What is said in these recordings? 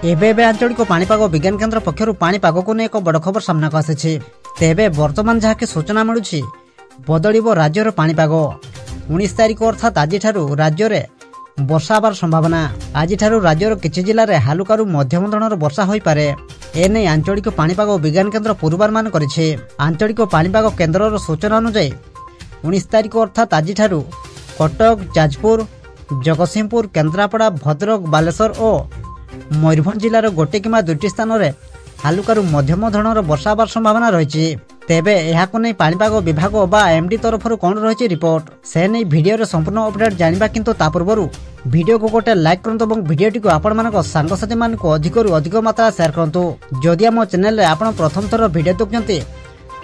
एबे आंचलिक पाणीपाग विज्ञान केन्द्र पक्षर पाणीपाग को एक बड़ खबर सामना को आसी। तेबे वर्तमान जहाँकि सूचना मिलूँ बदलिब राज्यर पाणीपाग। 19 तारिख अर्थात आज राज्य में वर्षा आवार संभावना। आज राज्यर किछि जिले में हालुकारु मध्यम धरणर वर्षा हो पारे। एने आंचलिक पाणीपाग विज्ञान केन्द्र पूर्वानुमान करिछि। आंचलिक पाणीपाग केन्द्रर सूचना अनुसार 19 तारिख अर्थात आज कटक, जाजपुर, जगतसिंहपुर, केन्द्रापड़ा, भद्रक, बालेश्वर और मयूरभंज जिलार गोटे किंवा दुईटी स्थान में हालुकारु मध्यम धरणर वर्षा आवार संभावना रही। तेबे एहाको नै पाणीपाग विभाग बा एमडी तरफ कौन रही रिपोर्ट से नहीं वीडियो संपूर्ण अपडेट जानिबा। किंतु ता पूर्व वीडियो को गोटे लाइक करंतु और वीडियोटी को आपण मानक सांगसाथी मानक अधिक मात्रा शेयर करंतु। जदि आम चैनल आपण प्रथम थर वीडियो देखुछंती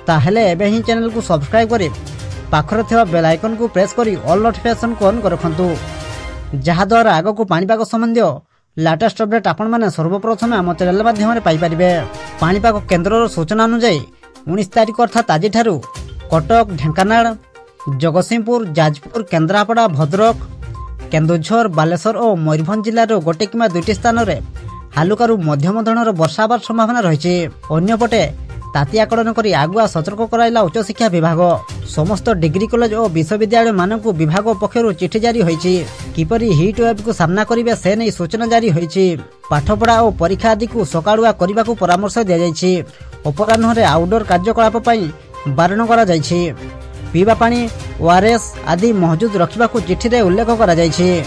ताहेले एबे ही चैनल को सब्सक्राइब करी पाखरे थिबा बेल आइकन को प्रेस करी ऑल नोटिफिकेशन को ऑन कर रखंतु, जहा द्वारा आगो को पाणीपाग संबंधी लेटेस्ट अपडेट आपण माने सर्वप्रथम आम चैनल माध्यम पाई परिबे। पाणीपाग केन्द्रर सूचना अनुसार 19 तारिख अर्थात आज कटक, ढेंकानाल, जगतसिंहपुर, जाजपुर, केन्द्रापड़ा, भद्रक, केन्दुझर, बालेश्वर और मयूरभंज जिलार गोटे किंवा दुईटी स्थान में हालुकारु मध्यम धरणर वर्षा आवार संभावना रही। अन्यपटे ताती आकलन कर आगुआ सतर्क कराइला उच्च शिक्षा विभाग। समस्त डिग्री कॉलेज और विश्वविद्यालय मानक विभाग पक्षर चिठी जारी होईछि। किपरि हिट वेव को सामना करिवे से नहीं सूचना जारी होईछि। पाठपढ़ा और परीक्षा आदि को सकाळुआ करने को परामर्श दिया जायछि। अपराह्न आउटडोर कार्यकलाप पई बारण करा जायछि। पीवा पानी, ओआरएस आदि मौजूद रखिबा को चिठी रे उल्लेख करा जायछि।